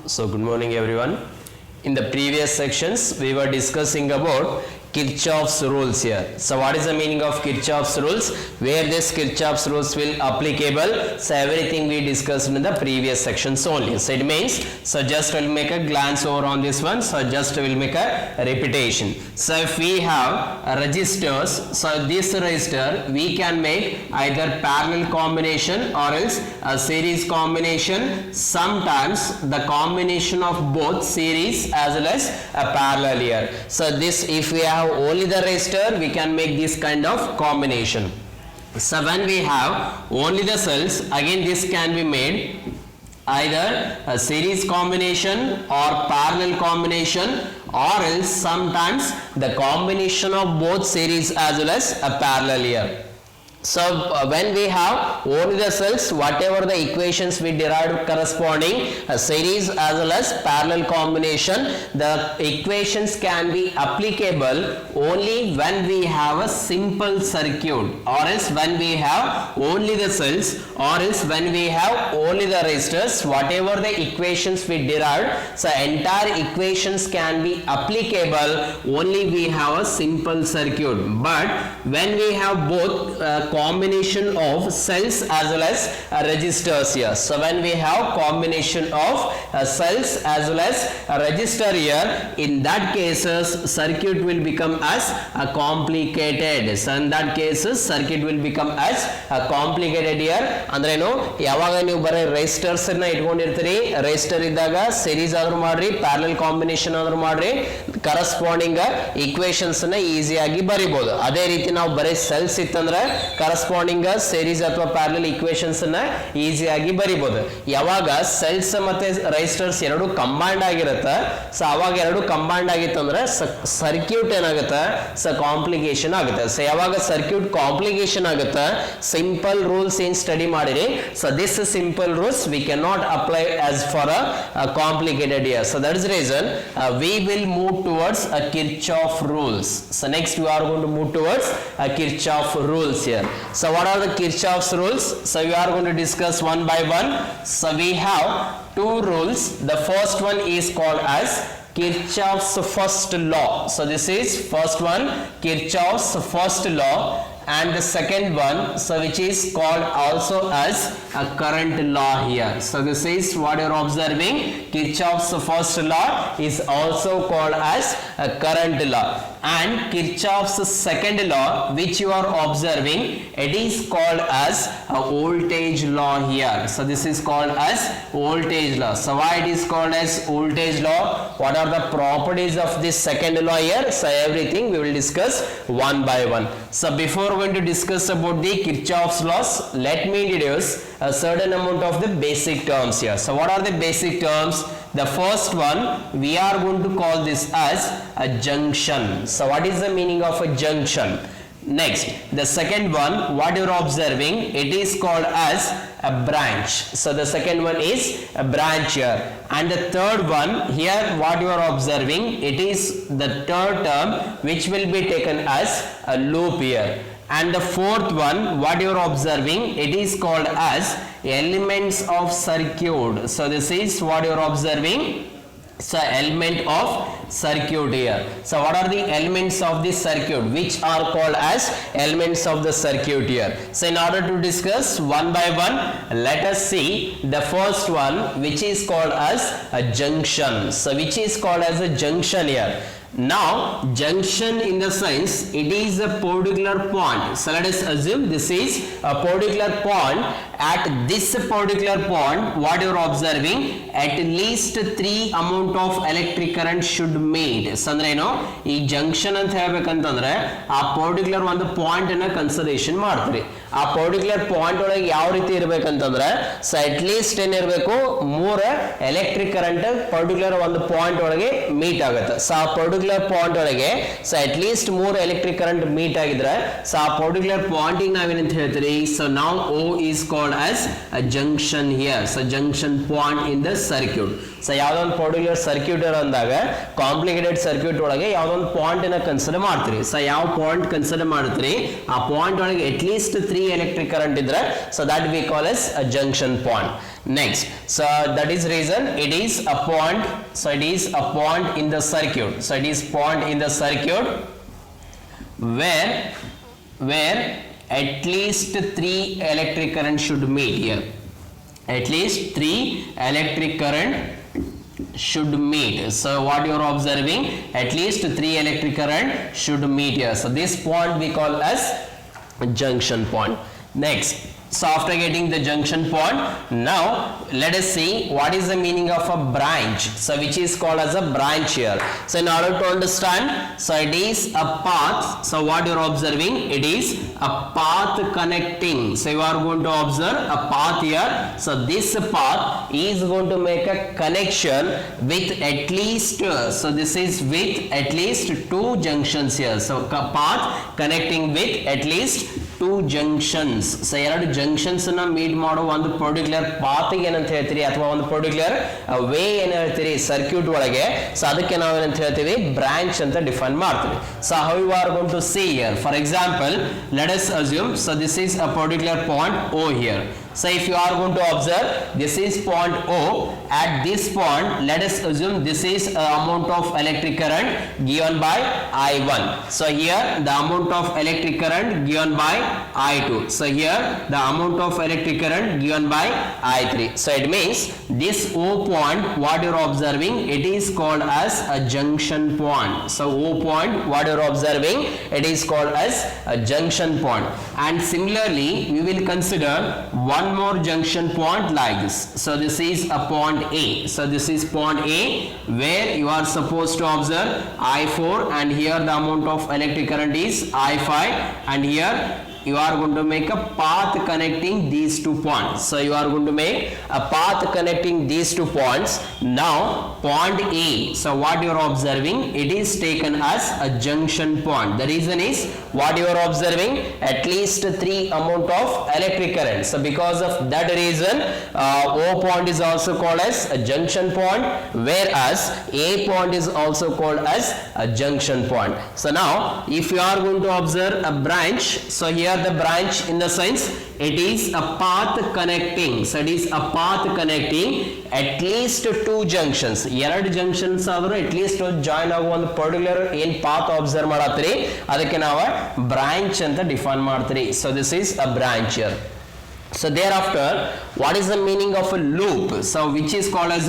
So good morning everyone. In the previous sections we were discussing about Kirchhoff's rules here. So what is the meaning of Kirchhoff's rules? Where this Kirchhoff's rules will applicable? So everything we discussed in the previous sections only. So it means, so just we'll make a glance over on this one. So just we'll make a repetition. So if we have registers, so this register we can make either parallel combination or else a series combination. Sometimes the combination of both series as well as a parallel here. So this, if we have only the resistor, we can make this kind of combination. So when we have only the cells, again this can be made either a series combination or parallel combination, or else sometimes the combination of both series as well as a parallel here. So when we have only the cells, whatever the equations we derived corresponding a series as well as parallel combination, the equations can be applicable only when we have a simple circuit, or else when we have only the cells, or else when we have only the resistors. Whatever the equations we derived, so entire equations can be applicable only we have a simple circuit. But when we have both combination of cells as well as registers here. So when we have combination of cells as well as a register here, in that cases circuit will become as complicated. So in that cases circuit will become as complicated here. ಅಂದ್ರೆ ಏನು, ಯಾವಾಗ ನೀವು ಬರೀ resistors ಅನ್ನ ಇಟ್ಕೊಂಡಿರ್ತೀರಿ, resistor ಇದ್ದಾಗ series ಆದ್ರೂ ಮಾಡ್ರಿ, parallel combination ಆದ್ರೂ ಮಾಡ್ರಿ, ಕರೆಸ್ಪಾಂಡಿಂಗ್ ಈಕ್ವೇಷನ್ಸ್ ಅನ್ನ ಈಸಿಯಾಗಿ ಬರಿಬಹುದು. ಅದೇ ರೀತಿ ನಾವು ಬರೀ ಸೆಲ್ಸ್ ಇತ್ತಂದ್ರೆ ಕರೆಸ್ಪಾಂಡಿಂಗ್ ಸೀರೀಸ್ ಅಥವಾ ಪ್ಯಾರಲಲ್ ಈಕ್ವೇಷನ್ಸ್ ಅನ್ನ ಈಸಿಯಾಗಿ ಬರಿಬಹುದು. ಯಾವಾಗ ಸೆಲ್ಸ್ ಮತ್ತೆ ರೆಸಿಸ್ಟರ್ಸ್ ಎರಡು ಕಂಬೈನ್ಡ್ ಆಗಿರುತ್ತೆ, ಸೊ ಅವಾಗ ಎರಡು ಕಂಬೈನ್ಡ್ ಆಗಿತ್ತಂದ್ರೆ ಸರ್ಕ್ಯೂಟ್ ಏನಾಗುತ್ತೆ, ಸೊ ಕಾಂಪ್ಲಿಕೇಶನ್ ಆಗುತ್ತೆ. ಸೊ ಯಾವಾಗ ಸರ್ಕ್ಯೂಟ್ ಕಾಂಪ್ಲಿಕೇಶನ್ ಆಗುತ್ತೆ, ಸಿಂಪಲ್ ರೂಲ್ಸ್ ಏನ್ ಸ್ಟಡಿ ಮಾಡಿರಿ, so this simple rules we can not apply as for a complicated year. So that is reason we will move towards a Kirchhoff rules. So next we are going to move towards a Kirchhoff rules here. So what are the Kirchhoff's rules? So we are going to discuss one by one. So we have two rules. The first one is called as Kirchhoff's first law. So this is first one, Kirchhoff's first law, and the second one, so which is called also as a current law here. So this is what you are observing. Kirchhoff's first law is also called as a current law, and Kirchhoff's second law which you are observing, it is called as a voltage law here. So this is called as voltage law. So why it is called as voltage law? What are the properties of this second law here? So everything we will discuss one by one. So before going to discuss about the Kirchhoff's laws, let me introduce a certain amount of the basic terms here. So what are the basic terms? The first one we are going to call this as a junction. So what is the meaning of a junction? Next, the second one, what you are observing, it is called as a branch. So the second one is a branch here, and the third one here, what you are observing, it is the third term which will be taken as a loop here, and the fourth one, what you are observing, it is called as elements of circuit. So this is what you are observing, so element of circuit here. So what are the elements of this circuit which are called as elements of the circuit here? So in order to discuss one by one, let us see the first one which is called as a junction. So which is called as a junction here. Now junction in the sense, it is a particular point. So let us assume this is a particular point. At this particular point, what you are observing, at least 3 amount of electric current should meet. So ಅಂದ್ರೆ ಏನು, ಈ junction ಅಂತ ಹೇಳ್ಬೇಕಂತಂದ್ರೆ ಆ particular ಒಂದು point ಅನ್ನ consideration ಮಾಡ್ತೀರಿ. ಆ particular point ಒಳಗೆ ಯಾವ ರೀತಿ ಇರಬೇಕಂತಂದ್ರೆ, ಸೊ ಅಟ್ ಲೀಸ್ಟ್ ಏನಿರಬೇಕು, 3 ಎಲೆಕ್ಟ್ರಿಕ್ ಕರೆಂಟ್ ಪರ್ಟಿಕ್ಯುಲರ್ ಒಂದು ಪಾಯಿಂಟ್ ಒಳಗೆ ಮೀಟ್ ಆಗುತ್ತೆ. ಸೊ ಆ ಪರ್ಟಿಕ್ಯುಲರ್ ಪಾಯಿಂಟ್ ಒಳಗೆ so at least 3 electric current meet ಆಗಿದ್ರೆ, ಸೊ ಆ ಪರ್ಟಿಕ್ಯುಲರ್ ಪಾಯಿಂಟಿಗೆ ನಾವೇನಂತ ಹೇಳ್ತೀರಿ, ಸೊ ನಾವು O is called as a junction here. So junction point in the circuit. So ಯಾವುದೋ ಒಂದು ಪರ್ಟಿಕ್ಯುಲರ್ ಸರ್ಕ್ಯೂಟ್ ಅಂದಾಗ ಕಾಂಪ್ಲಿಕೇಟೆಡ್ ಸರ್ಕ್ಯೂಟ್ ಒಳಗೆ ಯಾವುದೋ ಒಂದು ಪಾಯಿಂಟ್ ಅನ್ನ ಕನ್ಸಿಡರ್ ಮಾಡ್ತೀರಿ. ಸೊ ಯಾವ ಪಾಯಿಂಟ್ ಕನ್ಸಿಡರ್ ಮಾಡ್ತೀರಿ, ಆ ಪಾಯಿಂಟ್ ಒಳಗೆ at least 3 3 electric current idre, so that we call as a junction point. Next, so that is reason it is a point, so it is a point in the circuit, so it is point in the circuit where at least 3 electric current should meet here. At least 3 electric current should meet. So what you are observing, at least 3 electric current should meet here. So this point we call as junction point. Next, so after getting the junction point, now let us see what is the meaning of a branch, so which is called as a branch here. So in order to understand, so it is a path, so what you are observing, it is a path connecting, so you are going to observe a path here. So this path is going to make a connection with at least, so this is with at least 2 junctions here. So path connecting with at least 2 junctions. So ಎರಡು junctions ನ meet ಮಾಡೋ ಒಂದು particular path ಏನಂತ ಹೇಳ್ತೀರಿ, ಅಥವಾ ಒಂದು particular way ಏನ್ ಹೇಳ್ತೀರಿ ಸರ್ಕ್ಯೂಟ್ ಒಳಗೆ, ಸೊ ಅದಕ್ಕೆ ನಾವು ಏನಂತ ಹೇಳ್ತೀವಿ, ಬ್ರಾಂಚ್ ಅಂತ ಡಿಫೈನ್ ಮಾಡ್ತೀವಿ. So how you are going to see here, for example let us assume, so this is a particular point O here. So if you are going to observe, this is point O. At this point, let us assume this is amount of electric current given by I1. So here the amount of electric current given by I2. So here the amount of electric current given by I3. So it means this O point, what you are observing, it is called as a junction point. So O point, what you are observing, it is called as a junction point. And similarly, we will consider one more junction point like this. So this is a point A. So this is point A where you are supposed to observe I4, and here the amount of electric current is I5, and here you are going to make a path connecting these 2 points. So you are going to make a path connecting these 2 points. Now point A, so what you are observing, it is taken as a junction point. The reason is, what you are observing, at least 3 amount of electric current. So because of that reason, O point is also called as a junction point, whereas A point is also called as a junction point. So now if you are going to observe a branch, so here the branch, in the sense it is a path connecting, so it is a path connecting at least 2 junctions. ಎರಡು junctions ಆದರೂ at least join ಆಗುವ ಒಂದು particular ಏನ್ path observe ಮಾಡತ್ತೀರಿ, ಅದಕ್ಕೆ ನಾವು branch ಅಂತ define ಮಾಡ್ತೀರಿ. So this is a branch here. So thereafter, what is the meaning of a loop? So which is called as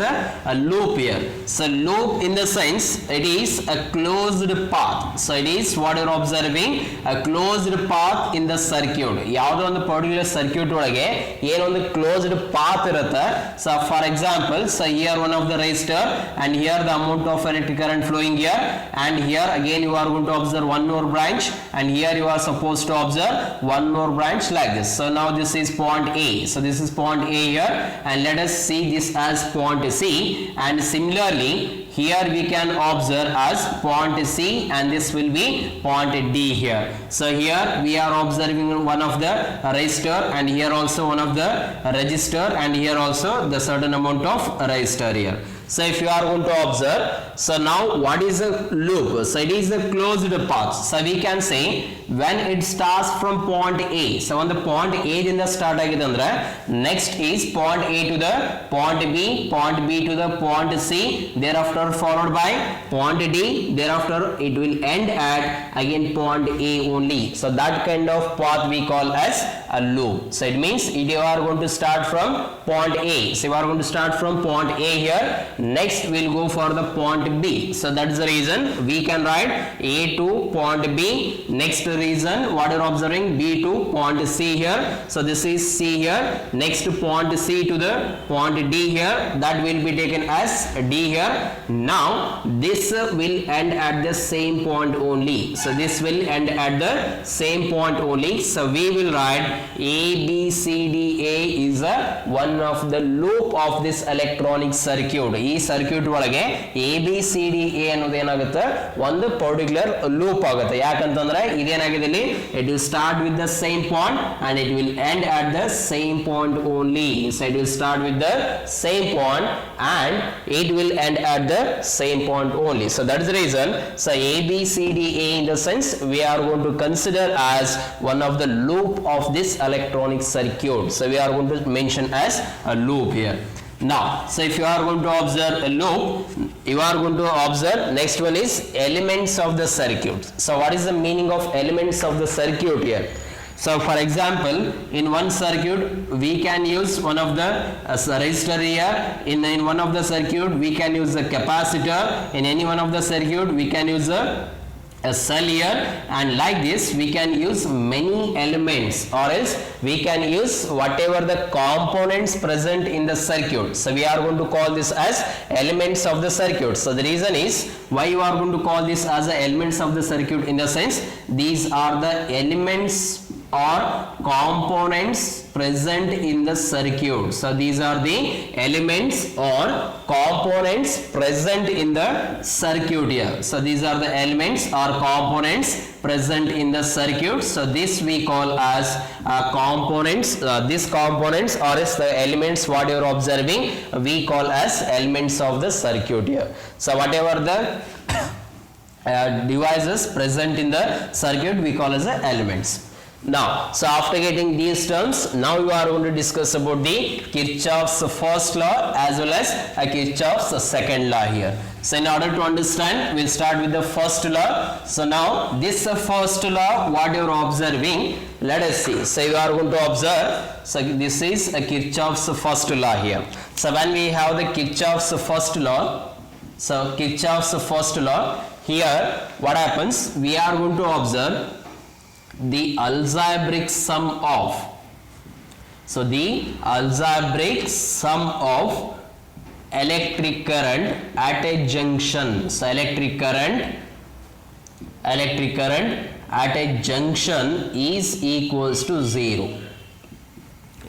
a loop here. So loop, in the sense it is a closed path. So it is what you are observing, a closed path in the circuit. ಯಾವುದೋ ಒಂದು particular circuit ಒಳಗೆ ಏನೋ ಒಂದು closed path ಇರುತ್ತೆ. So for example, so here one of the resistor, and here the amount of electric current flowing here, and here again you are going to observe one more branch, and here you are supposed to observe one more branch like this. So now this is point A. So this is point A here, and let us see this as point C, and similarly here we can observe as point C, and this will be point D here. So here we are observing one of the resistor, and here also one of the resistor, and here also the certain amount of resistor here. So if you are going to observe, so now what is a loop? So it is a closed path. So we can say when it starts from point A, so on the point A ದಿಂದ start ಆಗಿದೆ ಅಂದ್ರೆ next is point A to the point B to the point C, thereafter followed by point D, thereafter it will end at again point A only. So that kind of path we call as a loop. So it means you are going to start from point A. So you are going to start from point A here, next we'll go for the point B. So that is the reason we can write A to point B, next reason what you are observing, B to point C here. So this is C here, next point C to the point D here, that will be taken as D here. Now this will end at the same point only. So this will end at the same point only. So we will write A B C D A is a one of the loop of this electronic circuit. ಈ circuit ಒಳಗೆ ABCDA ಅನ್ನೋದು ಏನಾಗುತ್ತೆ, ಒಂದು particular loop ಆಗುತ್ತೆ. ಯಾಕಂತಂದ್ರೆ ಇದೇನಾಗಿದೆ ಇಲ್ಲಿ, it will start with the same point and it will end at the same point only. So it will start with the same point and it will end at the same point only. So that is the reason. So ABCDA, in the sense we are going to consider as one of the loop of this this electronic circuit. So we are going to mention as a loop here. Now, so if you are going to observe a loop, you are going to observe next one is elements of the circuit. So what is the meaning of elements of the circuit here? So for example, in one circuit we can use one of the resistor here, in one of the circuit we can use the capacitor, in any one of the circuit we can use a cell here, and like this we can use many elements, or else we can use whatever the components present in the circuit. So we are going to call this as elements of the circuit. So the reason is why you are going to call this as the elements of the circuit, in the sense these are the elements or components present in the circuit. So these are the elements or components present in the circuit here. So these are the elements or components present in the circuit. So this we call as components. These components or is the elements what you are observing, we call as elements of the circuit here. So whatever the devices present in the circuit we call as the elements. Now, so after getting these terms, now we are going to discuss about the Kirchhoff's first law as well as Kirchhoff's second law here. So in order to understand, we'll start with the first law. So now this first law, what you are observing, let us see. So you are going to observe, so this is a Kirchhoff's first law here. So when we have the Kirchhoff's first law, so Kirchhoff's first law, here what happens, we are going to observe the algebraic sum of, so the algebraic sum of electric current at a junction. So electric current at a junction is equals to 0,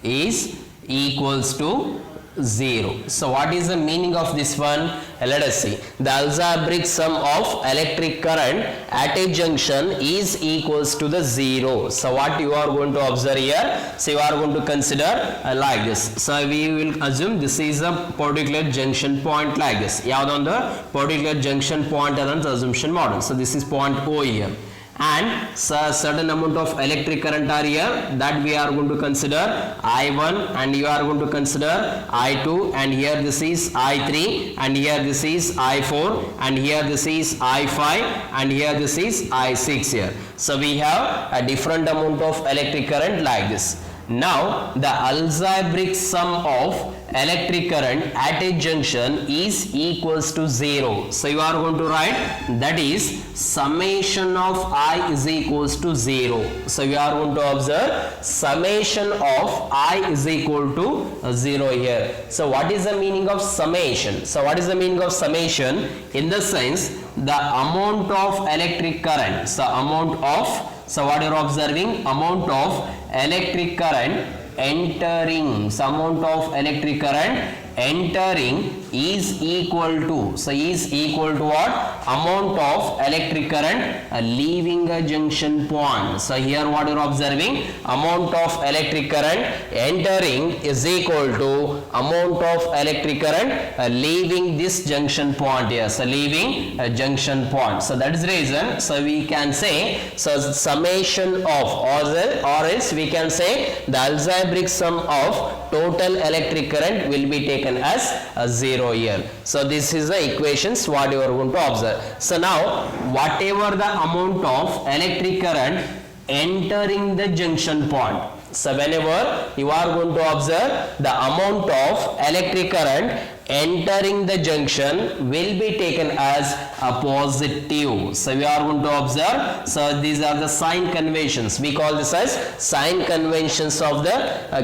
is equals to 0. So what is the meaning of this one? Let us see. The algebraic sum of electric current at a junction is equals to the 0. So what you are going to observe here? So you are going to consider like this. So we will assume this is a particular junction point like this. Yav on the particular junction point and assumption model. So this is point O here. And so certain amount of electric current are here, that we are going to consider I1, and you are going to consider I2, and here this is I3, and here this is I4, and here this is I5, and here this is I6 here. So we have a different amount of electric current like this. Now the algebraic sum of electric current at a junction is equals to 0. So you are going to write, that is summation of I is equals to 0. So you are going to observe summation of I is equal to 0 here. So what is the meaning of summation? So what is the meaning of summation? In the sense, the amount of electric current, so amount of, so what you are observing, amount of electric current entering, so amount of electric current entering is equal to, so is equal to what? Amount of electric current leaving a junction point. So here what you are observing, amount of electric current entering is equal to amount of electric current leaving this junction point here. So leaving a junction point. So that is the reason, so we can say, so summation of, or else we can say the algebraic sum of total electric current will be taken as a 0 here. So this is the equations what you are going to observe. So now whatever the amount of electric current entering the junction point, so whenever you are going to observe the amount of electric current entering the junction will be taken as a positive. So we are going to observe, so these are the sign conventions, we call this as sign conventions of the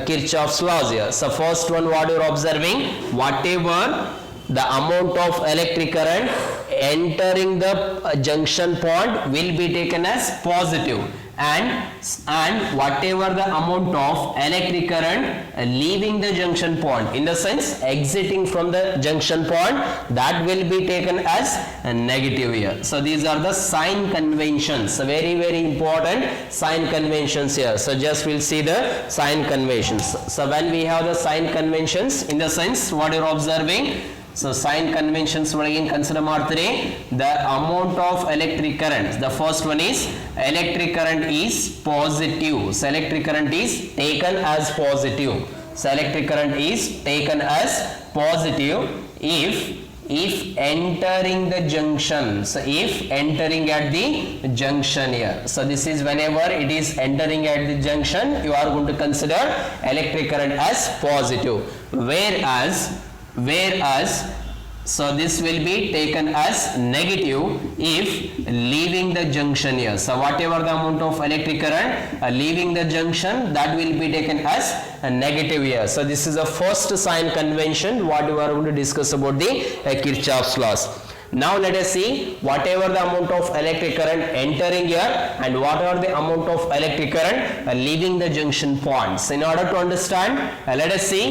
Kirchhoff's laws here. So first one what you are observing, whatever the amount of electric current entering the junction point will be taken as positive, and whatever the amount of electric current leaving the junction point, in the sense exiting from the junction point, that will be taken as a negative here. So these are the sign conventions, very important sign conventions here. So just we'll see the sign conventions. So when we have the sign conventions, in the sense what you're observing, So sign conventions ಒಳಗೆ consider ಮಾಡ್ತೀರಿ the amount of electric current. The first one is electric current is positive. So electric current is taken as positive. So electric current is taken as positive if entering the junction. So if entering at the junction here. So this is whenever it is entering at the junction, you are going to consider electric current as positive. Whereas so this will be taken as negative if leaving the junction here. So whatever the amount of electric current leaving the junction, that will be taken as a negative here. So this is the first sign convention what we are going to discuss about the Kirchhoff's laws. Now let us see whatever the amount of electric current entering here and what are the amount of electric current leaving the junction points. In order to understand, let us see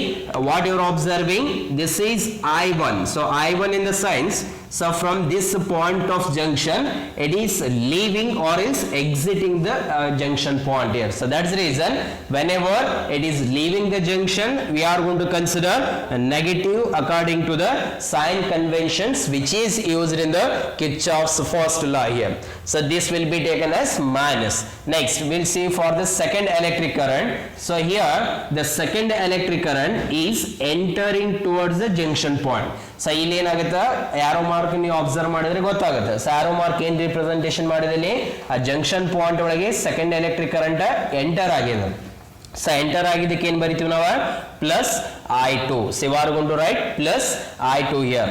what you are observing. This is I1. So I1 in the signs. So from this point of junction, it is leaving or is exiting the junction point here. So that's the reason whenever it is leaving the junction, we are going to consider a negative according to the sign conventions which is used in the Kirchhoff's first law here. So this will be taken as minus. Next, we'll see for the second electric current. So here the second electric current is entering towards the junction point. So ಇಲ್ಲಿ ಏನಾಗುತ್ತೆ arrow mark ನೀವು observe ಮಾಡಿದ್ರೆ ಗೊತ್ತಾಗುತ್ತೆ. So arrow mark ಏನ್ representation ಮಾಡಿದಲ್ಲಿ ಆ junction point ಒಳಗೆ second electric current enter ಆಗಿದೆ. ಸೊ ಎಂಟರ್ ಆಗಿದ್ದಕ್ಕೆ ಏನ್ ಬರಿತೀವಿ ನಾವು plus I2. So you are going to write plus I2 here.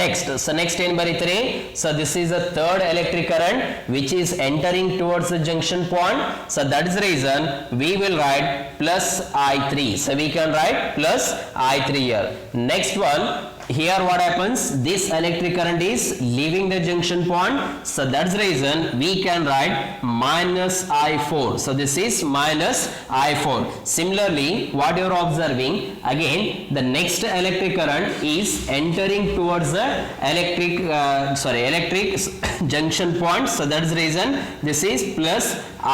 Next, so next ಏನ್ ಬರೀತೀರಿ? So this is the third electric current which is entering towards the junction point. So that is the reason we will write plus I3. So we can write plus I3 here. Next one, here what happens, this electric current is leaving the junction point. So that's the reason we can write minus I4. So this is minus I4. Similarly, what you are observing, again the next electric current is entering towards the electric junction point. So that's the reason this is plus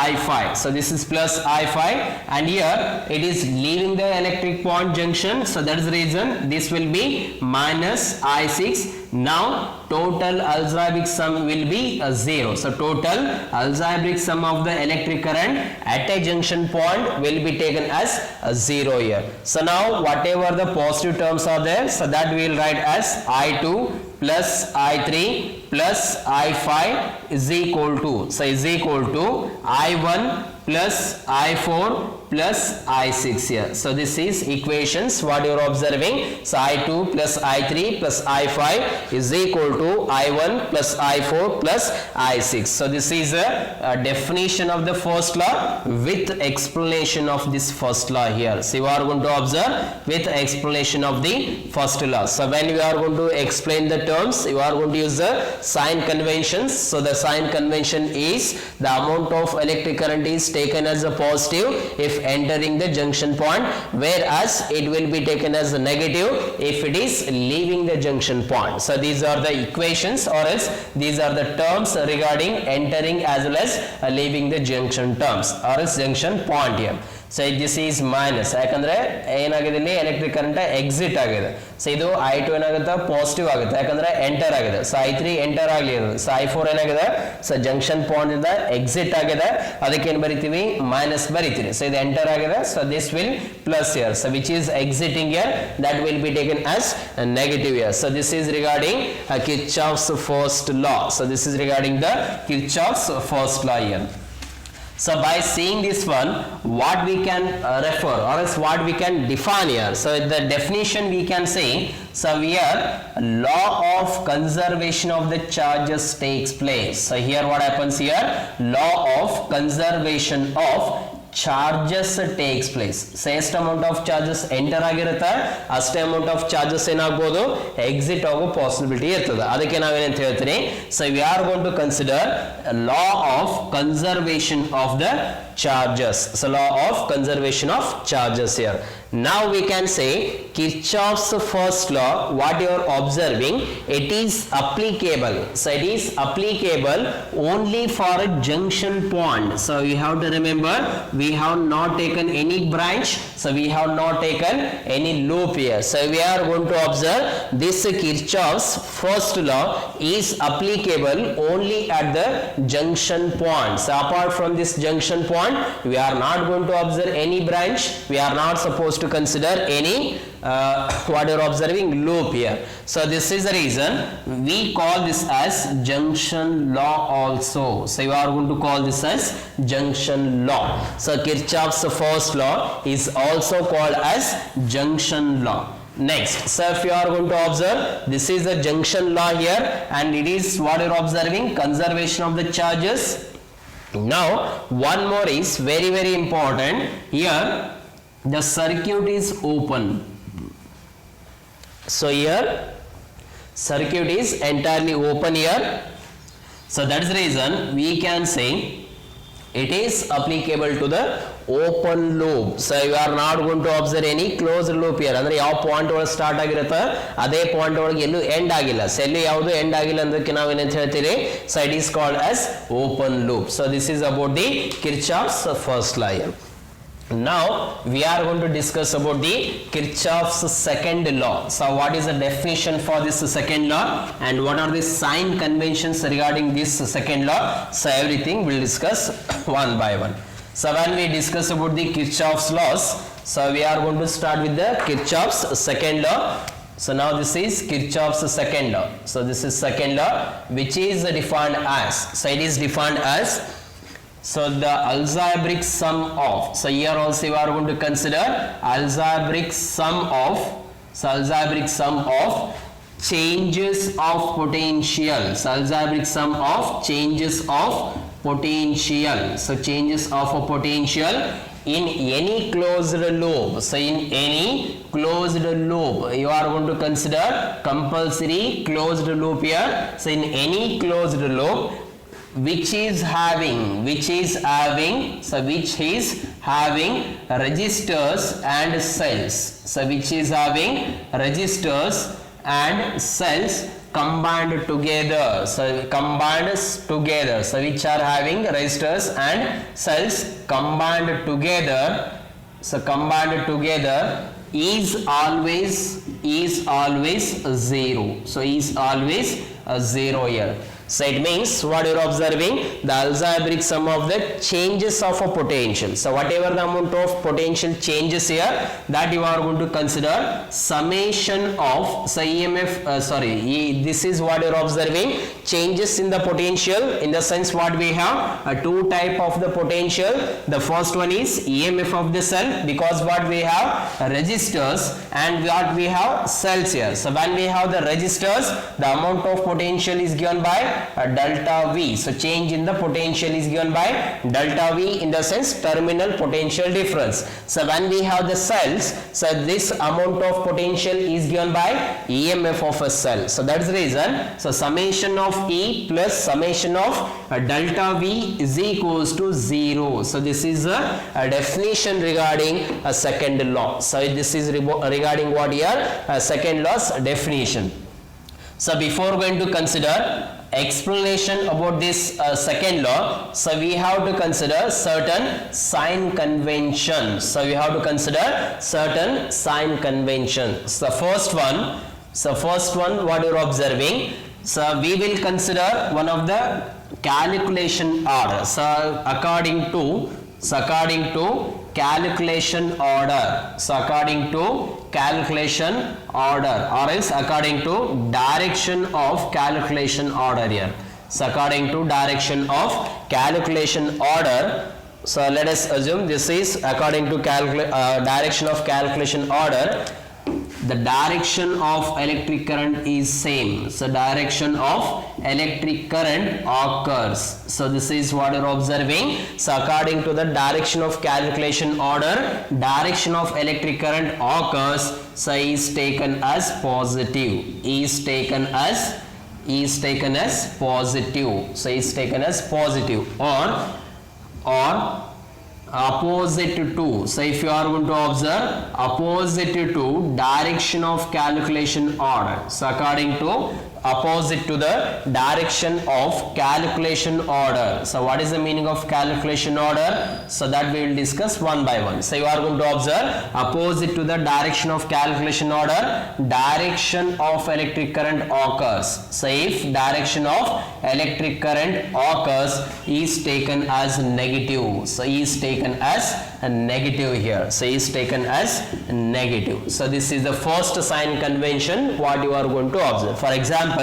I5. So this is plus I5 and here it is leaving the electric point junction. So that is the reason this will be minus I6. Now total algebraic sum will be 0. So total algebraic sum of the electric current at a junction point will be taken as 0 here. So now whatever the positive terms are there, so that we will write as I2 plus I3 plus I5 is equal to, so is equal to I1 plus I4 plus I6 here. So this is equations what you are observing. So I2 plus I3 plus I5 is equal to I1 plus I4 plus I6. So this is a definition of the first law with explanation of this first law here. So you are going to observe with explanation of the first law. So when you are going to explain the terms, you are going to use the sign conventions. So the sign convention is the amount of electric current is taken as a positive if entering the junction point, whereas it will be taken as a negative if it is leaving the junction point. So these are the equations or else these are the terms regarding entering as well as leaving the junction terms or else junction point here. So this is minus ಯಾಕಂದ್ರೆ ಏನಾಗಿದೆ ಇಲ್ಲಿ electric current exit ಆಗಿದೆ. So ಇದು I2 ಏನಾಗುತ್ತೆ positive ಆಗುತ್ತೆ ಯಾಕಂದ್ರೆ enter ಆಗಿದೆ. So I3 enter ಆಗಲಿಲ್ಲ. ಸೊ I4 ಏನಾಗಿದೆ ಸೊ ಜಂಕ್ಷನ್ ಪಾಯಿಂಟ್ ಇಂದ ಎಕ್ಸಿಟ್ ಆಗಿದೆ, ಅದಕ್ಕೆ ಏನು ಬರಿತೀವಿ ಮೈನಸ್ ಬರಿತೀವಿ. ಸೊ ಇದು ಎಂಟರ್ ಆಗಿದೆ, so this will plus here. So which is exiting here, that will be taken as a negative here. So this is regarding Kirchhoff's first law. So this is regarding the Kirchhoff's first law here. So by seeing this one, what we can refer or else what we can define here. So the definition we can say, so here law of conservation of the charges takes place. So here what happens here, law of conservation of charges takes place. So ಎಷ್ಟು amount of charges enter ಆಗಿರುತ್ತೆ ಅಷ್ಟೇ amount of charges ಏನಾಗಬಹುದು exit ಆಗೋ possibility ಇರ್ತದೆ. ಅದಕ್ಕೆ ನಾವೇನಂತ ಹೇಳ್ತೀನಿ, so we are going to consider law of conservation of the charges. So law of conservation of charges here. Now we can say Kirchhoff's first law, what you are observing, it is applicable. So it is applicable only for a junction point. So you have to remember, we have not taken any branch, so we have not taken any loop here. So we are going to observe this Kirchhoff's first law is applicable only at the junction point. So apart from this junction point, we are not going to observe any branch. We are not supposed to consider any what you are observing, loop here. So this is the reason we call this as junction law also. So you are going to call this as junction law. So Kirchhoff's first law is also called as junction law. Next, so if you are going to observe, this is the junction law here, and it is what you are observing, conservation of the charges. Now one more is very very important here. The circuit is open. So here circuit is entirely open here. So that is the reason we can say it is applicable to the open loop. So you are not going to observe any closed loop here. Andre yav point ಒಳಗೆ start ಆಗಿರುತ್ತೆ ಅದೇ point ಒಳಗೆ ಎಲ್ಲೂ end ಆಗಿಲ್ಲ. So ಎಲ್ಲಿ ಯಾವುದು end ಆಗಿಲ್ಲ ಅದಕ್ಕೆ ನಾವು ಏನಂತ ಹೇಳ್ತೀವಿ? So it is called as open loop. So this is about the Kirchhoff's first law here. Now we are going to discuss about the Kirchhoff's second law. So what is the definition for this second law and what are the sign conventions regarding this second law? So everything we'll discuss one by one. So when we discuss about the Kirchhoff's laws, so we are going to start with the Kirchhoff's second law. So now this is Kirchhoff's second law. So this is second law which is defined as, so it is defined as, so the algebraic sum of, so here also you are going to consider algebraic sum of, so algebraic sum of changes of potential. So algebraic sum of changes of potential. So changes of a potential in any closed loop. So in any closed loop you are going to consider compulsory closed loop here. So in any closed loop which is having registers and cells. So which is having registers and cells combined together. So combined together. So which are having registers and cells combined together. So combined together is always zero. So is always a zero here. So it means what you are observing, the algebraic sum of the changes of a potential. So whatever the amount of potential changes here, that you are going to consider summation of, so EMF, this is what you are observing, changes in the potential. In the sense what we have, two type of the potential. The first one is EMF of the cell, because what we have registers and what we have cells here. So when we have the registers, the amount of potential is given by delta V. So change in the potential is given by delta V, in the sense terminal potential difference. So when we have the cells, so this amount of potential is given by EMF of a cell. So that's the reason. So summation of E plus summation of delta V is equals to 0. So this is a definition regarding a second law. So this is regarding what here, second law's definition. So before going to consider explanation about this second law, so we have to consider certain sign conventions. So we have to consider certain sign conventions. The first one what you are observing, so we will consider one of the calculation order. So according to calculation order. So according to calculation order, or else according to direction of calculation order here. So according to direction of calculation order, so let us assume this is according to direction of calculation order. The direction of electric current is same. So direction of electric current occurs. So this is what you are observing. So according to the direction of calculation order, direction of electric current occurs. So is taken as positive. Is taken as positive. So is taken as positive, or opposite to. So if you are going to observe opposite to direction of calculation order. So according to opposite to the direction of calculation order. So what is the meaning of calculation order? So that we will discuss one by one. So you are going to observe opposite to the direction of calculation order, direction of electric current occurs. So if direction of electric current occurs is taken as negative. So is taken as a negative here. So is taken as negative. So this is the first sign convention what you are going to observe. For example,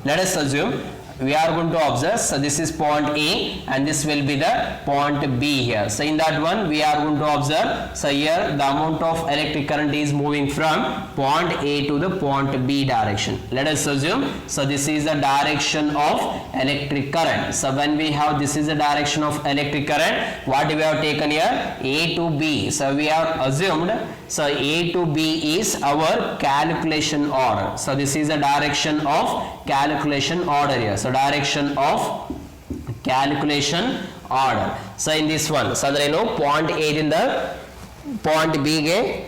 let us assume we are going to observe, so this is point A and this will be the point B here. So in that one we are going to observe, so here the amount of electric current is moving from point A to the point B direction. Let us assume, so this is the direction of electric current. So when we have this is the direction of electric current, what we have taken here, A to B. So we have assumed, so A to B is our calculation order. So this is the direction of calculation order here. So direction of calculation order. So in this one, so there is no point A in the point B ge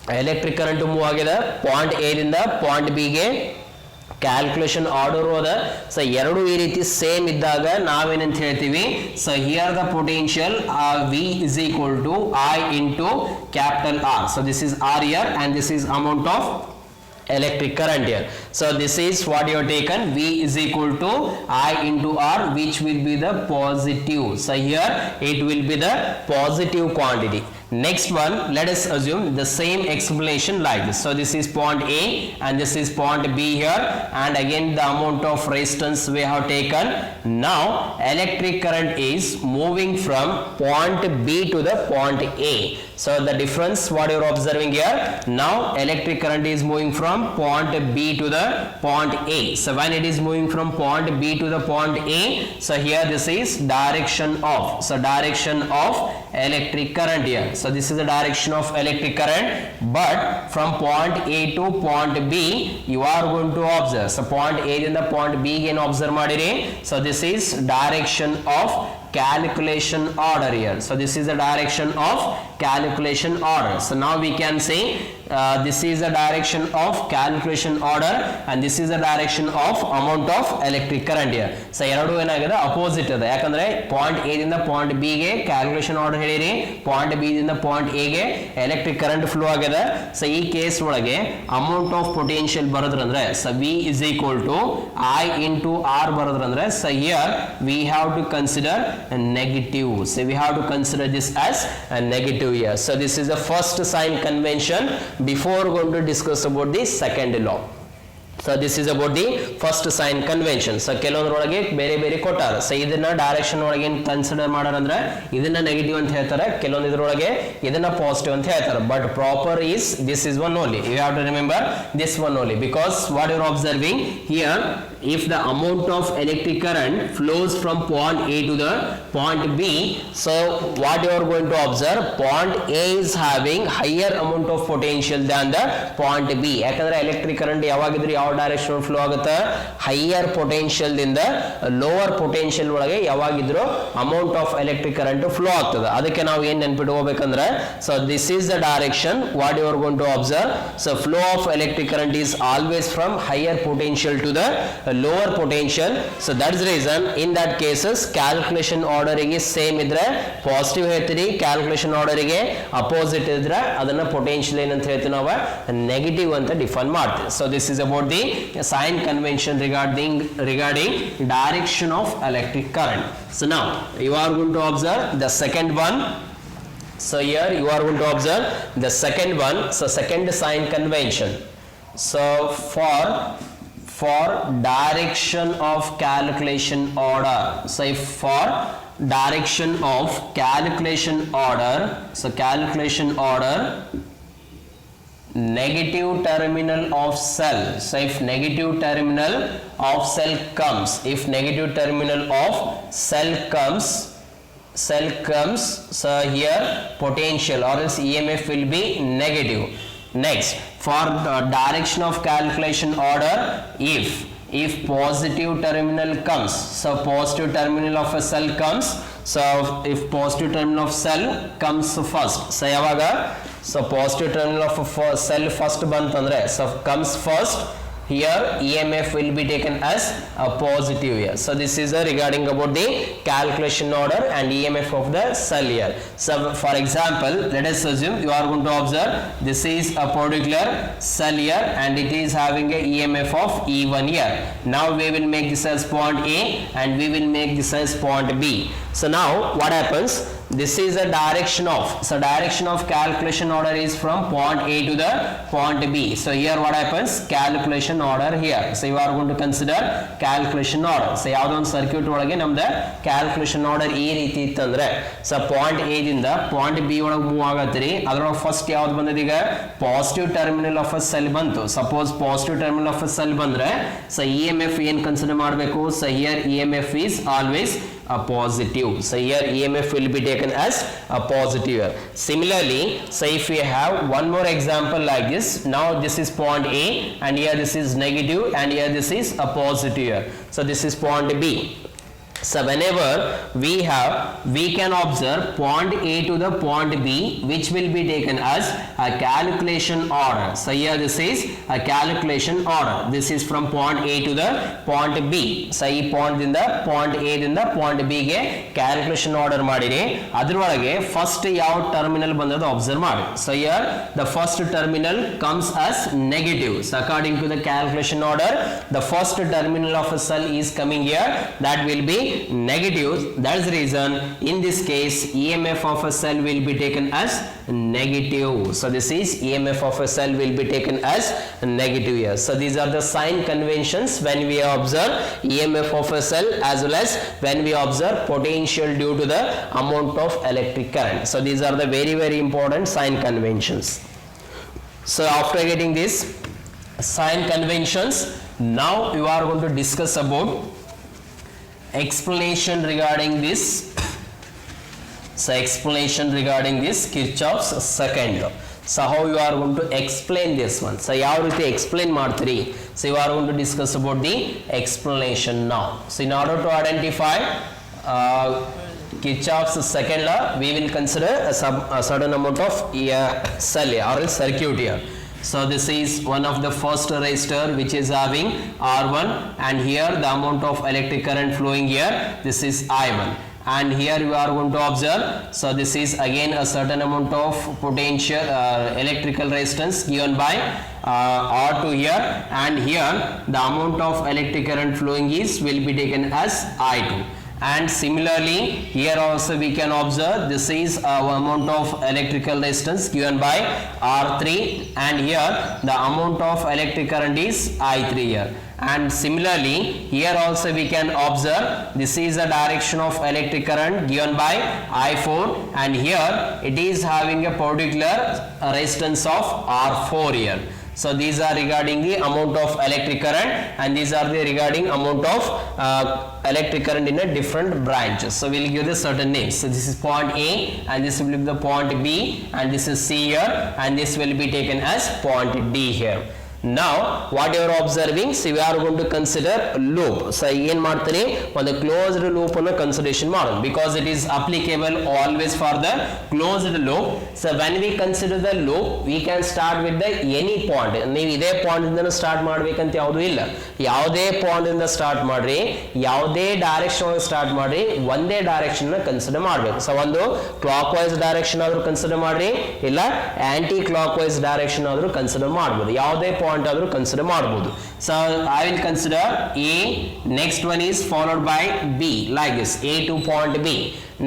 electric current move agide, point A in the point B ge calculation order ಹೋದ. So ಎರಡು ಈ ರೀತಿ same ಇದ್ದಾಗ ನಾವೇನಂತ ಹೇಳ್ತೀವಿ, so here the potential V is equal to I into capital R. So this is R here and this is amount of electric current here. So this is what you have taken, V is equal to I into R, which will be the positive. So here it will be the positive quantity. Next one, let us assume the same explanation like this. So this is point A and this is point B here, and again the amount of resistance we have taken. Now electric current is moving from point B to the point A. So the difference what you are observing here, now electric current is moving from point B to the point A. So when it is moving from point B to the point A, so here this is direction of, so direction of electric current here. So this is the direction of electric current, but from point A to point B you are going to observe. So point A in the point B again observe madiri. So this is direction of calculation order here. So this is the direction of calculation order. So now we can say this is the direction of calculation order and this is the direction of amount of electric current here. So ಎರಡು ಏನಾಗಿದೆ opposite ಇದೆ, ಯಾಕಂದ್ರೆ point A ದಿಂದ point B ಗೆ calculation order ಹೇಳಿರಿ, point B ದಿಂದ point A ಗೆ electric current flow ಆಗಿದೆ. ಸೊ ಈ ಕೇಸ್ ಒಳಗೆ ಅಮೌಂಟ್ ಆಫ್ ಪೊಟೆನ್ಷಿಯಲ್ ಬರೋದ್ರಂದ್ರೆ, so V is equal to I into R ಬರೋದ್ರಂದ್ರೆ, so here we have to consider a negative. So we have to consider this as a negative here. So this is the first sign convention before going to discuss about the second law. So this is about the first sign convention. So ಕೆಲವೊಂದರೊಳಗೆ ಬೇರೆ ಬೇರೆ ಕೊಟ್ಟಾರ. So ಇದನ್ನ direction ಒಳಗೆ ಏನು consider ಮಾಡಾರ ಅಂದ್ರೆ ಇದನ್ನ negative ಅಂತ ಹೇಳ್ತಾರೆ, ಕೆಲವೊಂದು ಇದರೊಳಗೆ ಇದನ್ನ ಪಾಸಿಟಿವ್ ಅಂತ ಹೇಳ್ತಾರೆ. But proper is this is one only. You have to remember this one only, because what you are observing here, if the amount of electric current flows from point A to the point B, so what you are going to observe, point A is having higher amount of potential than the point B. ಯಾಕಂದ್ರೆ electric current ಯಾವಾಗಿದ್ರೆ ಯಾವ direction flow ಆಗುತ್ತೆ, higher potential ದಿಂದ lower potential ಒಳಗೆ ಯಾವಾಗಿದ್ರು amount of electric current flow ಆಗ್ತದೆ. ಅದಕ್ಕೆ ನಾವು ಏನ್ ನೆನ್ಪಿಟ್ಕೋಬೇಕಂದ್ರೆ, so this is the direction what you are going to observe. So flow of electric current is always from higher potential to the lower potential. So that's the reason in that cases calculation order ಗೆ same ಇದ್ರೆ positive ಹೇಳ್ತೀರಿ, calculation order ಗೆ opposite ಇದ್ರೆ ಅದನ್ನ potential ಏನಂತ ಹೇಳ್ತೀವಿ ನಾವು, negative ಅಂತ ಡಿಫೈನ್ ಮಾಡ್ತೀವಿ. So this is about the sign convention regarding direction of electric current. So now you are going to observe the second one. So here you are going to observe the second one. So second sign convention. So for direction of calculation order, so if for direction of calculation order, so calculation order, negative terminal of cell, so if negative terminal of cell comes, if negative terminal of cell comes, so here potential or else EMF will be negative. Next, for the direction of calculation order, if positive terminal comes, so positive terminal of a cell comes, So if positive terminal of cell comes first, so yavaga, so positive terminal of cell first bantandre, so comes first, here EMF will be taken as a positive here. So this is regarding about the calculation order and EMF of the cell here. So for example, let us assume you are going to observe this is a particular cell here and it is having a EMF of E1 here. Now we will make this as point A and we will make this as point B. So now what happens, this is a direction of, so direction of calculation order is from point A to the point B. So here what happens, calculation order here. So you are going to consider calculation order. So ಯಾವ್ದೋ ಒಂದು circuit ಒಳಗೆ ನಮ್ದು calculation order ಈ ರೀತಿ ಇತ್ತಂದ್ರೆ, so point A ದಿಂದ point B ಒಳಗೆ move ಆಗತ್ತೀರಿ, ಅದ್ರೊಳಗೆ ಫಸ್ಟ್ ಯಾವ್ದು ಬಂದದ, ಈಗ positive terminal of a cell ಬಂತು. Suppose positive terminal of a cell ಬಂದ್ರೆ ಸೊ ಇ ಎಂ ಎಫ್ ಏನ್ ಕನ್ಸಿಡರ್ ಮಾಡಬೇಕು, so here E M F is always a positive. So here EMF will be taken as a positive. Similarly, so if we have one more example like this, now this is point A and here this is negative and here this is a positive. So this is point B. So whenever we can observe point A to the point B, which will be taken as a calculation order. So here this is a calculation order. This is from point A to the point B. So ಈ point ದಿಂದ point A ದಿಂದ point B ಗೆ calculation order ಮಾಡಿರಿ, ಅದರೊಳಗೆ first ಯಾವ terminal ಬಂದದ observe ಮಾಡಿ. So here the first terminal comes as negative. So according to the calculation order, the first terminal of a cell is coming here, that will be negative. That's the reason in this case EMF of a cell will be taken as negative. So this is EMF of a cell will be taken as negative here. So these are the sign conventions when we observe EMF of a cell as well as when we observe potential due to the amount of electric current. So these are the very very important sign conventions. So after getting this sign conventions, now you are going to discuss about explanation regarding this. So explanation regarding this Kirchhoff's second law. So how you are going to explain this one, so ಯಾವ ರೀತಿ explain ಮಾಡ್ತೀರಿ, so you are going to discuss about the explanation now. So in order to identify Kirchhoff's second law, we will consider a certain amount of cell or circuit here. So this is one of the first resistor which is having R1 and here the amount of electric current flowing here, this is I1, and here you are going to observe, so this is again a certain amount of potential electrical resistance given by R2 here, and here the amount of electric current flowing is will be taken as I2. And similarly here also we can observe this is amount of electrical resistance given by R3 and here the amount of electric current is I3 here. And similarly here also we can observe this is the direction of electric current given by I4 and here it is having a particular resistance of R4 here. So these are regarding the amount of electric current and these are the regarding amount of electric current in a different branches. So we'll give the certain names. So this is point A and this will be the point B and this is C here and this will be taken as point D here. Now what you are observing, so we are going to consider loop. So ಏನು ಮಾಡ್ತೀರಿ, ಒಂದು closed loop ಅನ್ನು consideration ಮಾಡೋಣ because it is applicable always for the closed loop. So when we consider the loop, we can start with the any point. ನೀವು ಇದೇ point ಇಂದ start ಮಾಡ್ಬೇಕಂತ ಯಾವುದು ಇಲ್ಲ, ಯಾವುದೇ ಪಾಯಿಂಟ್ ಇಂದ ಸ್ಟಾರ್ಟ್ ಮಾಡ್ರಿ, ಯಾವುದೇ ಡೈರೆಕ್ಷನ್ ಸ್ಟಾರ್ಟ್ ಮಾಡ್ರಿ, ಒಂದೇ ಡೈರೆಕ್ಷನ್ ಕನ್ಸಿಡರ್ ಮಾಡಬೇಕು. ಸೊ ಒಂದು ಕ್ಲಾಕ್ ವೈಸ್ ಡೈರೆಕ್ಷನ್ ಆದ್ರೂ ಕನ್ಸಿಡರ್ ಮಾಡ್ರಿ, ಇಲ್ಲ ಆಂಟಿ ಕ್ಲಾಕ್ ವೈಸ್ ಡೈರೆಕ್ಷನ್ ಆದ್ರೂ ಕನ್ಸಿಡರ್ ಮಾಡ್ಬೋದು, ಯಾವುದೇ ಪಾಯಿಂಟ್ ಆದ್ರೂ ಕನ್ಸಿಡರ್ ಮಾಡಬಹುದು. So I will consider A, next one is followed by B like this, A to point B.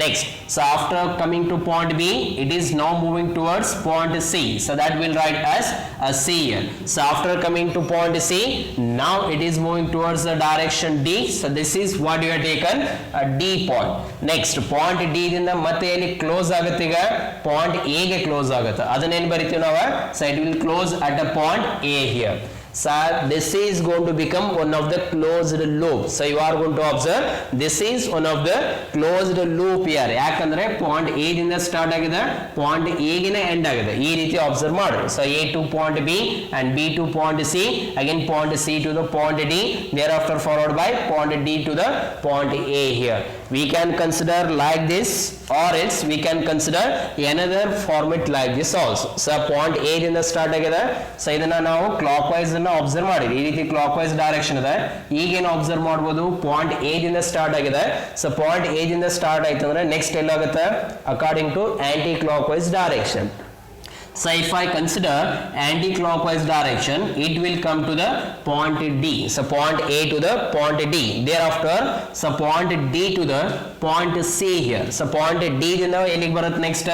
Next, so after coming to point B, it is now moving towards point C, so that will write as a C here. So after coming to point C, now it is moving towards the direction D, so this is what you have taken, a D point. Next point D ದಿಂದ ಮತ್ತೆ ಎಲ್ಲಿ close ಆಗುತ್ತೆ, ಈಗ point A ಗೆ close ಆಗುತ್ತೆ, ಅದನ್ನ ಏನು ಬರಿತೀವಿ ನಾವು, so it will close at a point A here. So this is going to become one of the closed loop. So you are going to observe this is one of the closed loop here. ಯಾಕಂದ್ರೆ point A ದಿಂದ start ಆಗಿದೆ, point A ಗೆ end ಆಗಿದೆ, ಈ ರೀತಿ observe ಮಾಡಿ. So A to point B and B to point C, again point C to the point D, thereafter followed by point D to the point A here. we can consider like this, or else we can consider another format like this also. So point A ದಿಂದ start ಆಗಿದೆ. So ಇದನ್ನ ನಾವು clock wise ಅನ್ನ observe ಮಾಡಿದ್ವಿ. ಈ ರೀತಿ clock wise direction ಇದೆ. ಈಗೇನು ಅಬ್ಸರ್ವ್ ಮಾಡಬಹುದು, ಪಾಯಿಂಟ್ ಎ ದಿಂದ ಸ್ಟಾರ್ಟ್ ಆಗಿದೆ. ಸೊ ಪಾಯಿಂಟ್ ಎ ದಿಂದ ಸ್ಟಾರ್ಟ್ ಆಯ್ತು ಅಂದ್ರೆ ನೆಕ್ಸ್ಟ್ ಎಲ್ಲಾಗುತ್ತೆ, according to anticlockwise direction. So if I consider anti-clockwise direction, it will come to the point D. So point A to the point D. Thereafter, so point D to the point C here. So point D dinda elik barat next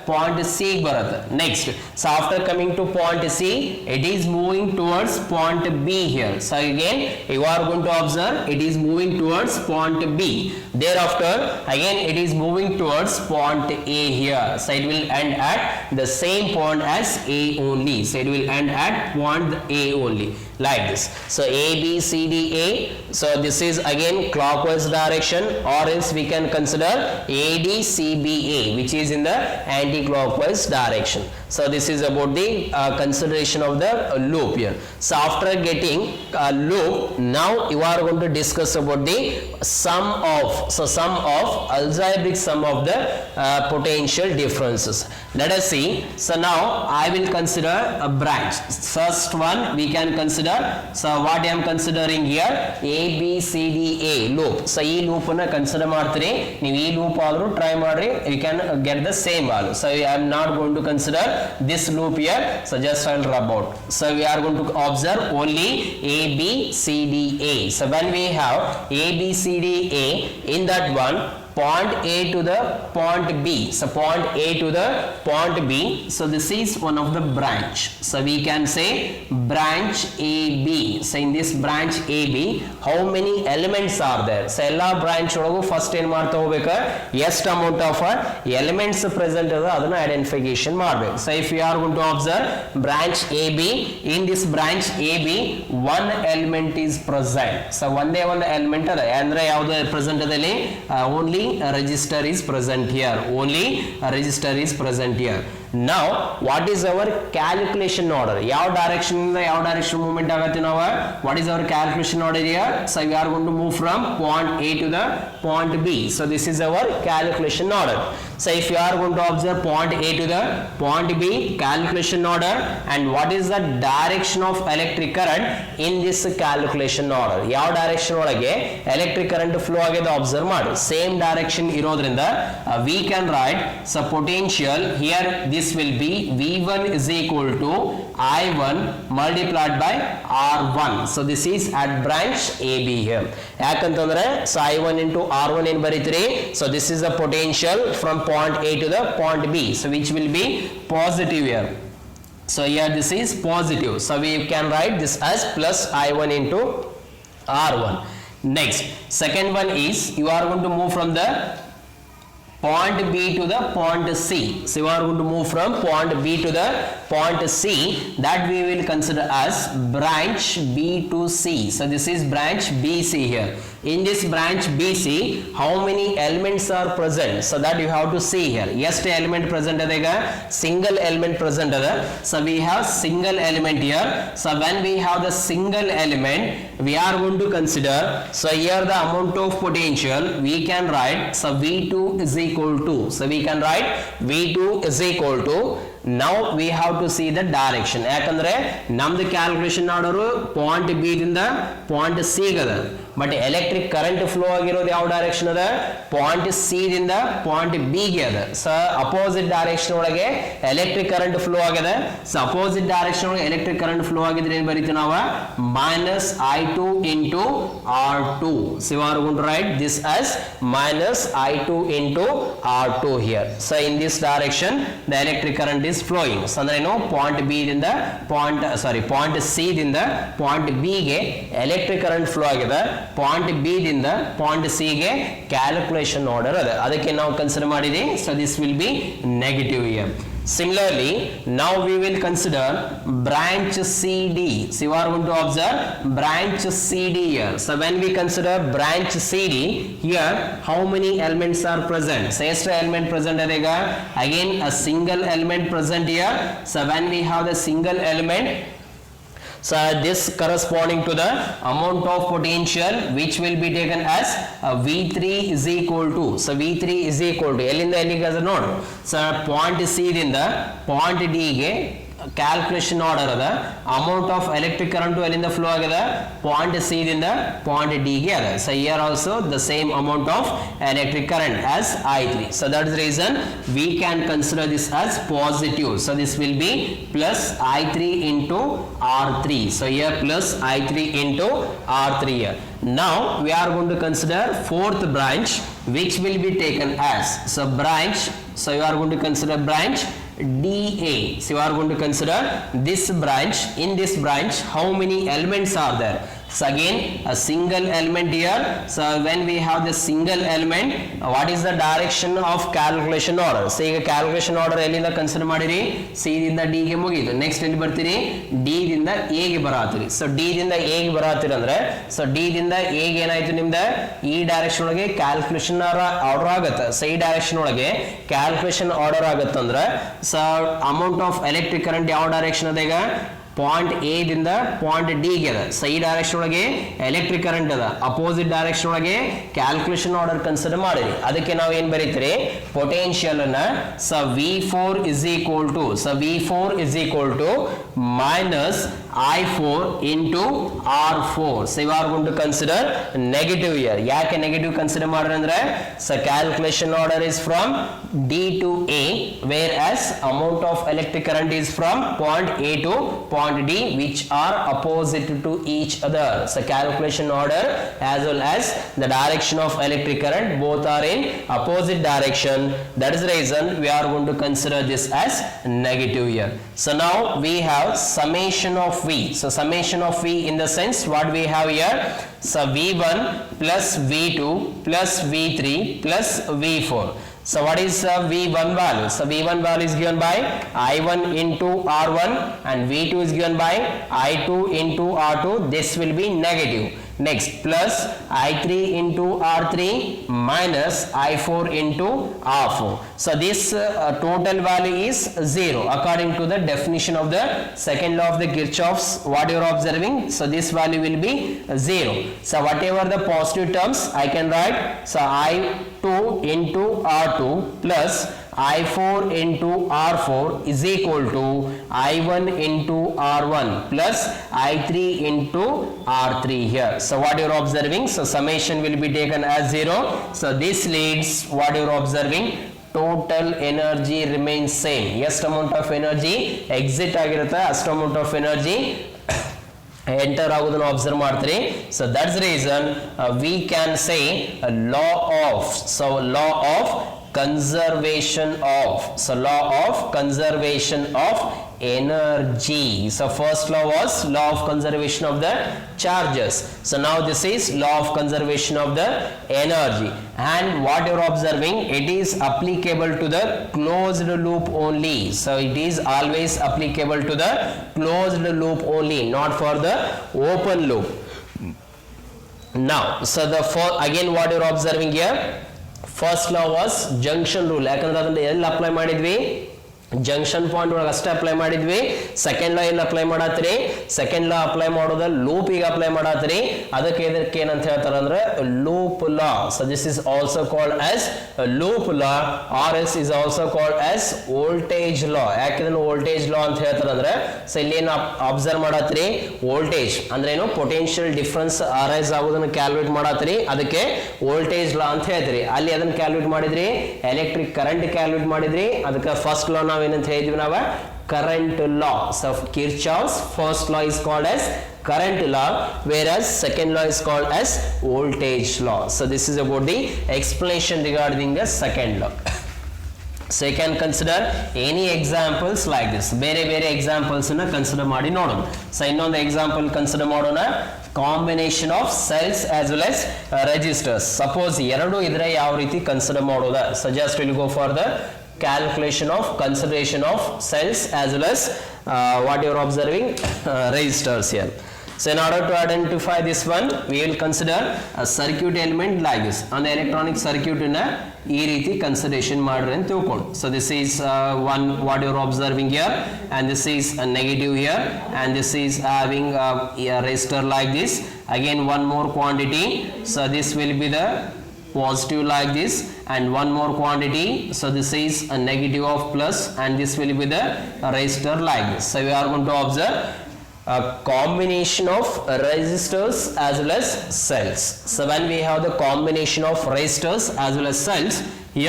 point C barat next. So after coming to point C, it is moving towards point B here. So again you are going to observe it is moving towards point B. Thereafter again it is moving towards point A here. So it will end at the same point as A only. So it will end at point A only, like this. So A, B, C, D, A. So this is again clockwise direction, or else we can consider A, D, C, B, A, which is in the anti-clockwise direction. So this is about the consideration of the loop here. So after getting a loop, now you are going to discuss about the sum of algebraic sum of the potential differences. Let us see. So now I will consider a branch. First one we can consider. So what I am considering here, A, B, C, D, A loop. So ಈ loop ಅನ್ನು consider ಮಾಡ್ತೀರಿ. ನೀವು ಈ loop ಆದರೂ try ಮಾಡ್ರಿ, you can get the same value. So I am not going to consider this loop here. So just I will rub out. So we are going to observe only A, B, C, D, A. So when we have A, B, C, D, A, in that one point A to the point B. So point A to the point B. So this is one of the branch. So we can say branch AB. So in this branch AB, how many elements are there? So ಎಲ್ಲ branch ಒಳಗೂ first ಏನು ಮಾಡ್ತಾ ಹೋಗ್ಬೇಕು, ಎಷ್ಟು amount of elements present ಇದೆ ಅದನ್ನ identification ಮಾಡಬೇಕು. So if you are going to observe branch AB, in this branch AB one element is present. So ಒಂದೇ ಒಂದು element ಇದೆ, ಅಂದ್ರೆ ಯಾವುದು present ಇದೆ ಇಲ್ಲಿ, only a register is present here. Only a register is present here. Now what is our calculation order? ಯಾವ direction ಇಂದ ಯಾವ direction movement ಆಗತ್ತೆ ನಾವು? What is our calculation order here? So we are going to move from point A to the point B. So this is our calculation order. So if you are going to observe point A to the point B, calculation order, and what is the direction of electric current in this calculation order? ಯಾವ direction ಒಳಗೆ electric current flow ಆಗಿದೆ observe ಮಾಡಿ. Same direction ಇರೋದ್ರಿಂದ we can write, so potential here this will be V1 is equal to I1 multiplied by R1. So this is at branch AB here. ಯಾಕಂತಂದ್ರೆ so I1 into R1 ಏನು ಬರೀತೀರಿ? So this is the potential from point A to the point B. So which will be positive here. So here this is positive. So we can write this as plus I1 into R1. Next, second one is you are going to move from the point B to the point C. So you are going to move from point B to the point C, that we will consider as branch B to C. So this is branch BC here. In this branch BC, how many elements are present? So that you have to see here. Yes, element present adega, single element present ada. So we have single element here. So when we have the single element, we are going to consider, so here the amount of potential we can write, so V2 is equal to, so we can write V2 is equal to, now we have to see the direction. ಯಾಕಂದ್ರೆ ನಮ್ದು calculation ಮಾಡೋರು point B ದಿಂದ point C ಗದ, but electric current flow ಆಗಿರೋದು ಯಾವ direction ಅದ, point C ದಿಂದ point B ಗೆ ಅದ. ಸೊ ಅಪೋಸಿಟ್ ಡೈರೆಕ್ಷನ್ ಒಳಗೆ ಎಲೆಕ್ಟ್ರಿಕ್ ಕರೆಂಟ್ ಫ್ಲೋ ಆಗಿದೆ. ಸೊ ಅಪೋಸಿಟ್ ಡೈರೆಕ್ಷನ್ ಒಳಗೆ ಎಲೆಕ್ಟ್ರಿಕ್ ಕರೆಂಟ್ ಫ್ಲೋ ಆಗಿದ್ರೆ ಏನ್ ಬರೀತೀವಿ ನಾವು, minus I2 into R2. So you are going to write this as minus I2 into R2 here. So in this direction the electric current is flowing. So ಅಂದ್ರೆ ಏನು, point B ದಿಂದ point C ದಿಂದ point B ಗೆ electric current flow ಆಗಿದೆ, point B ದಿಂದ point C ಗೆ calculation order ಅದ, ಅದಕ್ಕೆ ನಾವು ಕನ್ಸಿಡರ್ ಮಾಡಿದ್ವಿ. So this will be negative year. Similarly, now we will consider branch CD. So you are going to observe branch CD here. So when we consider branch CD here, how many elements are present? So extra element present adega, again a single element present here. So when we have the single element, So this corresponding to the amount of potential which will be taken as V3 is equal to, so V3 is equal to ಎಲ್ಲಿಂದ ಎಲ್ಲಿಗೆ ಅದು ನೋಡು. So point C ದಿಂದ point D ಗೆ calculation order ಅದ, amount of electric current ಎಲ್ಲಿಂದ flow ಆಗದ point C ದಿಂದ ಪಾಯಿಂಟ್ ಡಿ ಗೆ ಅದ. So here also the same amount of electric current as I3. So that is the reason we can consider this as positive. So this will be plus I3 into R3. So here plus I3 into R3 here. Now we are going to consider fourth branch which will be taken as, so branch, so you are going to consider branch DA. So you are going to consider this branch. In this branch how many elements are there? So again a single element here. So when we have the single element, what is the direction of calculation order? So ಈಗ calculation order ಎಲ್ಲಿಂದ consider ಮಾಡಿರಿ, C ದಿಂದ D ಗೆ ಮುಗಿದು, next ಎಲ್ಲಿ ಬರ್ತೀರಿ, D ದಿಂದ A ಗೆ ಬರಾತ್ರಿ. ಸೊ ಡಿ ದಿಂದ ಎ ಗೆ ಬರಾತ್ರಿ ಅಂದ್ರೆ, ಸೊ ಡಿ ದಿಂದ ಎ ಗೆ ಏನಾಯ್ತು ನಿಮ್ದ ಈ ಡೈರೆಕ್ಷನ್ ಒಳಗೆ ಕ್ಯಾಲ್ಕುಲೇಷನ್ ಆರ್ಡರ್ ಆಗುತ್ತೆ. ಸೊ ಈ ಡೈರೆಕ್ಷನ್ ಒಳಗೆ ಕ್ಯಾಲ್ಕುಲೇಷನ್ ಆರ್ಡರ್ ಆಗುತ್ತಂದ್ರೆ, so amount of electric current ಯಾವ ಡೈರೆಕ್ಷನ್ ಅದ, ಈಗ ಪಾಯಿಂಟ್ ಎ ದಿಂದ ಪಾಯಿಂಟ್ ಡಿ ಗೆ ಅದ. ಸೊ ಈ ಡೈರೆಕ್ಷನ್ ಒಳಗೆ ಎಲೆಕ್ಟ್ರಿಕ್ ಕರೆಂಟ್ ಅದ, ಅಪೋಸಿಟ್ ಡೈರೆಕ್ಷನ್ ಒಳಗೆ ಕ್ಯಾಲ್ಕುಲೇಷನ್ ಆರ್ಡರ್ ಕನ್ಸಿಡರ್ ಮಾಡಿರಿ. ಅದಕ್ಕೆ ನಾವು ಏನ್ ಬರೀತೀರಿ, ಪೊಟೆನ್ಶಿಯಲ್ ಅನ್ನ so V4 is equal to, so V4 is equal to minus I4 into R4. So you are going to consider negative here. ಯಾಕೆ ನೆಗೆಟಿವ್ ಕನ್ಸಿಡರ್ ಮಾಡ್ರಿ ಅಂದ್ರೆ, so calculation order is from D to A, whereas amount of electric current is from point A to point D, which are opposite to each other. So calculation order as well as the direction of electric current both are in opposite direction. That is the reason we are going to consider this as negative here. So now we have summation of V. So summation of V in the sense what we have here, so V1 plus V2 plus V3 plus V4. So what is V1 value? So V1 value is given by I1 into R1 and V2 is given by I2 into R2. This will be negative. Next plus I3 into R3 minus I4 into R4. So this total value is 0 according to the definition of the second law of the Kirchhoff's, what you are observing. So this value will be 0. So whatever the positive terms I can write, so I2 into R2 plus I4 into R4 is equal to I1 into R1 plus I3 into R3 here. So what you are observing, so summation will be taken as 0. So this leads what you are observing, total energy remains same. Yes, amount of energy exit ಆಗಿರುತ್ತೆ, ಅಷ್ಟು amount of energy enter ಆಗೋದನ್ನು observe ಮಾಡ್ತೀರಿ. So that's reason we can say law of, so law of conservation of, so law of conservation of energy. So first law was law of conservation of the charges. So now this is law of conservation of the energy, and what you are observing, it is applicable to the closed loop only. So it is always applicable to the closed loop only, not for the open loop. Now so the again what you are observing here, first law was junction rule. ಯಾಕಂದ್ರೆ ಅದನ್ನ ಎಲ್ಲಿ apply ಮಾಡಿದ್ವಿ, junction point ಒಳಗೆ ಅಷ್ಟೇ apply ಮಾಡಿದ್ವಿ. Second law ಎಲ್ಲಿ apply ಮಾಡತ್ರಿ, second law apply ಮಾಡೋದ ಲೂಪಿಗೆ ಅಪ್ಲೈ ಮಾಡತ್ರಿ. ಅದಕ್ಕೆ ಇದಕ್ಕೆ ಏನಂತ ಹೇಳ್ತಾರೆ ಅಂದ್ರೆ loop law. So this is also called as loop law, or it's is also called as voltage law. ಯಾಕೆ ಇದನ್ನು ವೋಲ್ಟೇಜ್ ಲಾ ಅಂತ ಹೇಳ್ತಾರೆ ಅಂದ್ರೆ, ಸೊ ಇಲ್ಲಿ ಏನು ಅಬ್ಸರ್ವ್ ಮಾಡತ್ರಿ, ವೋಲ್ಟೇಜ್ ಅಂದ್ರೆ ಏನು, ಪೊಟೆನ್ಶಿಯಲ್ ಡಿಫರೆನ್ಸ್ ಅರೈಸ್ ಆಗೋದನ್ನ ಕ್ಯಾಲ್ಕುಲೇಟ್ ಮಾಡತ್ರಿ, ಅದಕ್ಕೆ ವೋಲ್ಟೇಜ್ ಲಾ ಅಂತ ಹೇಳ್ತೀರಿ. ಅಲ್ಲಿ ಅದನ್ನ ಕ್ಯಾಲ್ಕುಲೇಟ್ ಮಾಡಿದ್ರಿ, ಎಲೆಕ್ಟ್ರಿಕ್ ಕರೆಂಟ್ ಕ್ಯಾಲ್ಕುಲೇಟ್ ಮಾಡಿದ್ರಿ, ಅದಕ್ಕೆ ಫಸ್ಟ್ ಲಾ ಏನಂತ ಹೇಳಿದ್ವಿ ನಾವು, current law. So Kirchhoff's first law is called as current law, whereas second law is called as voltage law. So this is about the explanation regarding the second law. So you can consider any examples like this. ಬೇರೆ ಬೇರೆ examples ನ consider ಮಾಡಿ ನೋಡೋಣ. So ಇನ್ನೊಂದು example consider ಮಾಡೋಣ, combination of cells as well as registers. Suppose ಎರಡು ಇದ್ರೆ ಯಾವ ರೀತಿ ಕನ್ಸಿಡರ್ ಮಾಡೋದ. So just will go for the calculation of consideration of cells as well as what you are observing, resistors here. So in order to identify this one, we will consider a circuit element like this. On the electronic circuit in a ee reeti consideration ಮಾಡ್ರಿ ಅಂತ ತಿಳ್ಕೊಂಡು. So this is one what you are observing here, and this is a negative here, and this is having a resistor like this. Again one more quantity, so this will be the positive like this, and one more quantity, so this is a negative of plus, and this will be the resistor like this. So we are going to observe a combination of resistors as well as cells. So when we have the combination of resistors as well as cells,